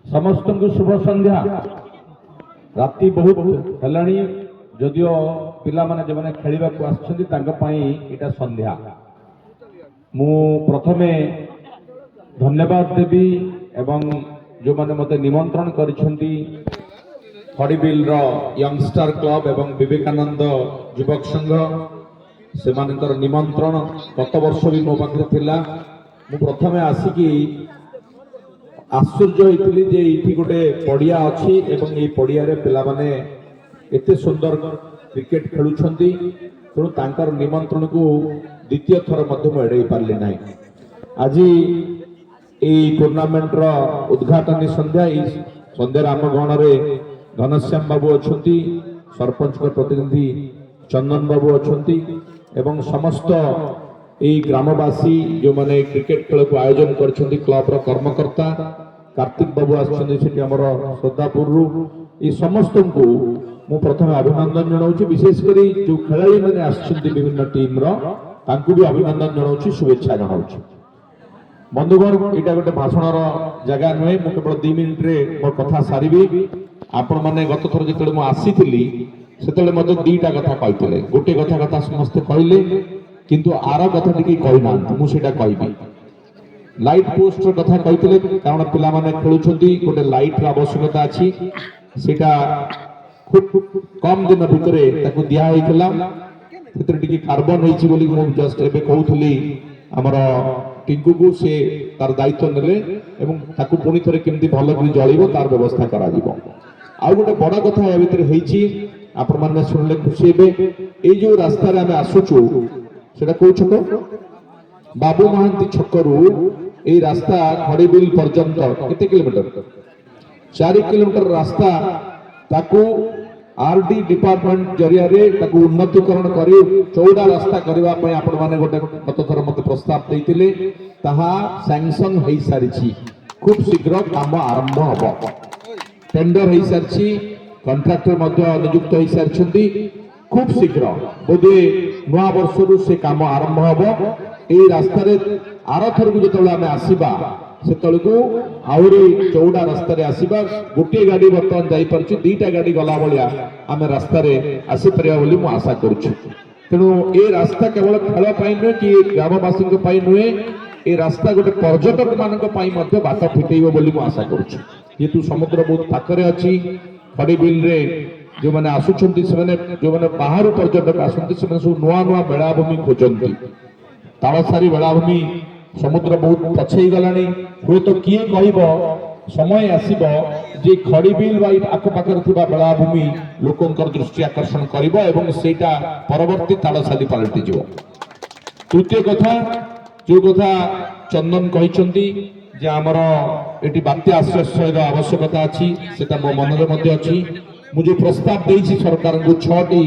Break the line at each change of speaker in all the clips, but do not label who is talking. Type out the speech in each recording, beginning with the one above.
समस्त शुभ संध्या। राति बहुत हेलाणी जदियो पिला माने जो माने खेलिबा को आछथि तांका पई एटा संध्या। मु प्रथमे धन्यवाद देवी एवं जो माने मते निमंत्रण करिसथि खड़ीबिल रो यंगस्टर क्लब एवं विवेकानंद युवक संघ से मानकर निमंत्रण गत वर्ष भी मो पाखे थिला। मु प्रथमे आसिकी आश्चर्य होइतिली जे इठी गोटे पड़िया अछि एवं ए पड़िया रे पिला माने एते सुंदर क्रिकेट खेलुछंती तेणु तांकर निमंत्रण को द्वितीय थर मध्य एड़े पारले नाही। आज टूर्नामेंट रो उद्घाटन संध्या संध्या आम गण रे घनश्याम बाबू अच्छी, सरपंच प्रतिनिधि चंदन बाबू अच्छी एवं समस्त यही ग्रामवासी जो माने क्रिकेट खेल को आयोजन करछंती क्लब रो कर्मकर्ता कार्तिक बाबू आछंती आमर श्रद्धापुर ये समस्त को मु प्रथम अभिनंदन जनाऊँ। विशेषकर जो खेलाड़ी मैंने आछंती विभिन्न टीम रो तांकु भी अभिनंदन जनाऊँ, शुभेच्छा जनाऊँ। बंधुगण यहाँ गोटे भाषण जगह नुहे, मु केवल 2 मिनिट रे मोर कथा सारिबी। आपण माने गत थर जेतले मु आसीथिली सेतले मते 2टा कथा कहितले, गोटे कथा समस्त कहले किंतु आर कथा टिके कहि नांती, मु सेटा कहबी। लाइट पोस्ट कथा कहते कारण पिला माने खेलुछंती गोटे लाइट रो आवश्यकता अछि, सेटा खूब कम दिन भितरे ताकू दिया होइतला। सेतरे टिके कार्बन होइछि बोली मु जस्ट एबे कहउथली हमर टिंकू को से तार दायित्व नेले एवं ताकू पुणी थरे केमती भलो करी जळिबो तार व्यवस्था करा जिवो। आ गोटे बड़ कथा ए भितरे होइछि, आपण माने सुनले खुशी हेबे। ए जो रास्ता रे हमें आसुछु सेटा कोइ छक बाबू महांती छकरू ए रास्ता खड़ीबिल पर्यंत केते किलोमीटर 4 किलोमीटर रास्ता ताकू आरडी डिपार्टमेंट जरिया रे ताकू उन्नतीकरण करी चौड़ा रास्ता करबा पय आपण माने गोटे गत थर मते प्रस्ताव दैतिले, ताहा सैंक्शन होई सारिछि। खूब शीघ्र काम आरंभ हबो, टेंडर होई सारिछि, कॉन्ट्रैक्टर मध्य नियुक्त होई सारिछंती। खूब शीघ्र बोधे नवा वर्षरू से काम आरंभ हबो। ए रास्ता रे आर थर को जतले आमे आसीबा सेतलकू आउरी चौड़ा रास्ता रे आसीबा। गोटे गाड़ी बर्तमान जाई परछि, 2टा गाड़ी गला बलिया आमे रास्ता रे आसी परिया बोली मु आशा करूछु। तेणु ए रास्ता केवल खेल पाई नुहे कि ग्रामवासी पाई नुहे, ए रास्ता गोटे पर्यटक मानक पाई मध्य बाट फिटेइबो बोली मु आशा करूछु। जेतु समुद्र बहुत पाखरे अछि, खड़ीबिल रे जो माने आसुछंती से माने जो माने बाहर पर्यटक आसंती से माने नुआ नुआ बेलाभूमि खोजंती। तालसारी बेलाभूमि समुद्र बहुत पछई गलानी, हुए तो किए कहब समय आसीबो जे खड़ीबिल बाई आखपाखर थिबा बेलाभूमि लोकंकर दृष्टि आकर्षण करिबो एवं सेटा परवर्ती तालसारी पलटि जिवो। तृतीय कथा जो कथा चंदन कहिसंती जे हमर एटी बात्या आश्रय आवश्यकता अछि, सेटा मो मनरे मध्ये अछि। मुझे प्रस्ताव देइछि सरकार को 6टी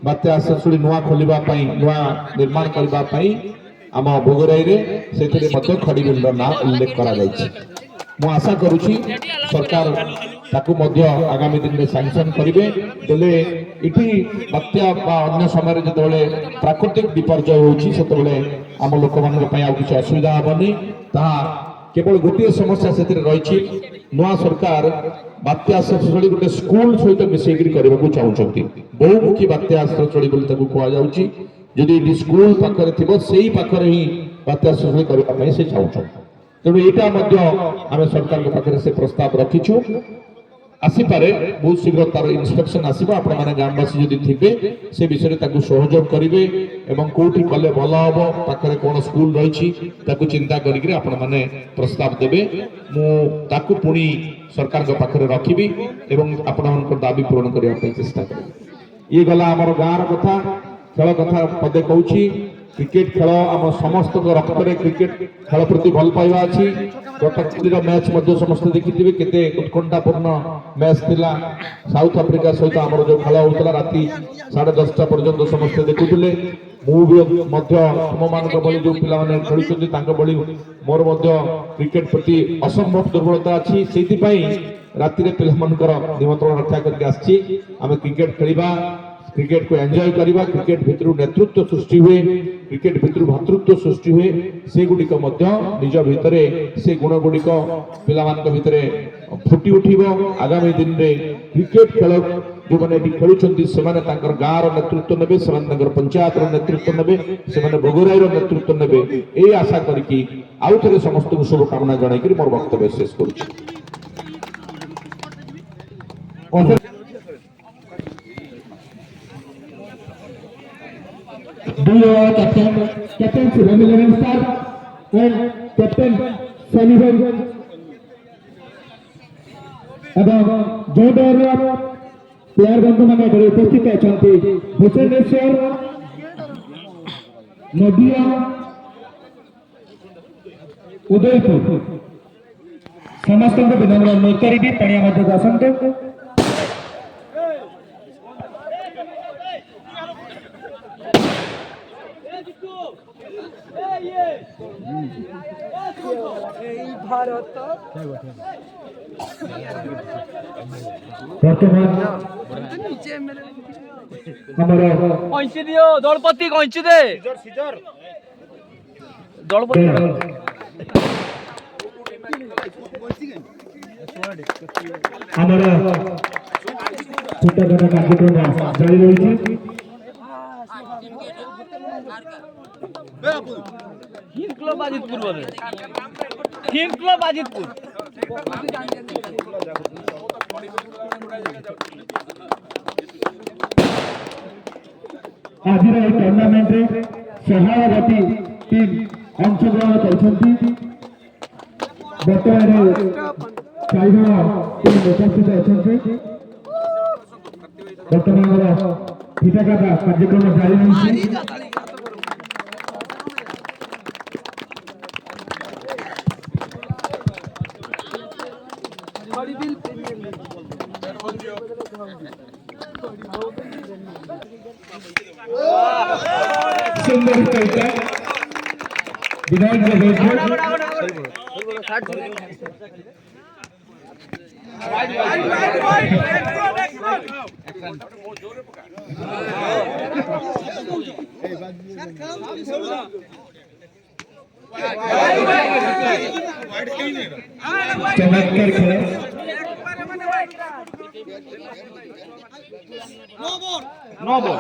बात्या आश्रय नुआ खोलिबा पई नुआ निर्माण करबा पई आम भोगराई रे सेथिरे मते खड़ीबिल ना उल्लेख करा जायछि। मु आशा करूछि सरकार ताकू मध्य आगामी दिन में सैंक्शन करिवे। देले इठी बात्या बा अन्य समय रे जतबेले प्राकृतिक विपर्यय होछि सेतबेले आम लोक मानक पई आ किछ असुविधा हबनी। ता केवल गोटे समस्या सेथिरे रहिछि, नुआ सरकार बात्या आश्रयस्थली गोटे स्कूल सहित मिसेकरी करबाकू चाहुछंती। बहुमुखी बात्या आश्रयस्थली बोली ताकू कुआ जाउछि। यदि स्कूल पाखरे थिबो सेही पाखरे ही बात्या आश्रयस्थली करबा पई से चाहुछन। तेणु एटा मध्य आमे सरकार के पाखरे से प्रस्ताव रखिछु। आसी पारे बहुत शीघ्र तार इंस्पेक्शन आसीबो। आपण माने ग्रामवासी जदि थिबे से विषय ताकू सहयोग करिवे एवं कोठी कले भलो हबो, पाखरे कोन स्कूल रहिछि ताकू चिंता करिकरी आपण माने प्रस्ताव देबे। मु ताकू पुणी सरकार के पाखरे रखिबी एवं आपण मानकर दाबी पूर्ण करिया पई चेष्टा करिबी। ये गला हमर गाँर कथा खेल कथा पदे कहूँ। क्रिकेट खेल आम समस्त रक्त में क्रिकेट खेल प्रति भल पाइबा अच्छी। गत मैच समस्त देखिथे केते उत्कंठापूर्ण मैच थिला। साउथ अफ्रिका सहित आम जो खेल होता राति 10:30 पर्यंत समस्त देखुले। तुम मान जो पिला खेलुं मोर क्रिकेट प्रति असंभव दुर्बलता अच्छी। ରାତିରେ ପିଲାମାନଙ୍କର ନିମନ୍ତ୍ରଣ ରକ୍ଷା କରିକି ଆସିଛି। ଆମେ କ୍ରିକେଟ ଖେଳିବା, क्रिकेट को एंजॉय करवा, क्रिकेट भितर नेतृत्व सृष्टि हुए, क्रिकेट भितर भातृत्व सृष्टि हुए, से गुडिक मध्य निज भितरे से गुण गुडिक पिलामानक भितरे फुटी उठिबो। आगामी दिन रे क्रिकेट खेल जो माने खेलुछंती से माने तांकर गाँर नेतृत्व नेबे, से माने तांकर पंचायत रो नेतृत्व नेबे, से माने भोगराई रो नेतृत्व नेबे। ए आशा करिकि आउ थरे समस्त को शुभ कामना जणाई करी मोर वक्तव्य शेष करूछि।
Captain Shubham Eleven Star and Captain Sunny Bhai এবং जो दौर प्लेयर बंधु मान उपस्थित अच्छा भूषणेश्वर नदिया उदयपुर समस्त विनम्र अनुरोध करी पड़िया मध्य आसतु।
दौड़पति कैंची दे दौड़पति
छोटा छोटा कार्यक्रम जारी रही
हिंद क्लब आजितपुर बोले हिंद क्लब आजितपुर
आज टूर्नामेंट सहायती टीम अंशग्रहण करछंती। बर्तमान 4 जन टीम उपस्थित अछंती। बर्तमान फिटाकाटा कार्यक्रम जारी रही। सुंदर कविता विधायक चमत्कार खेल
नो बॉल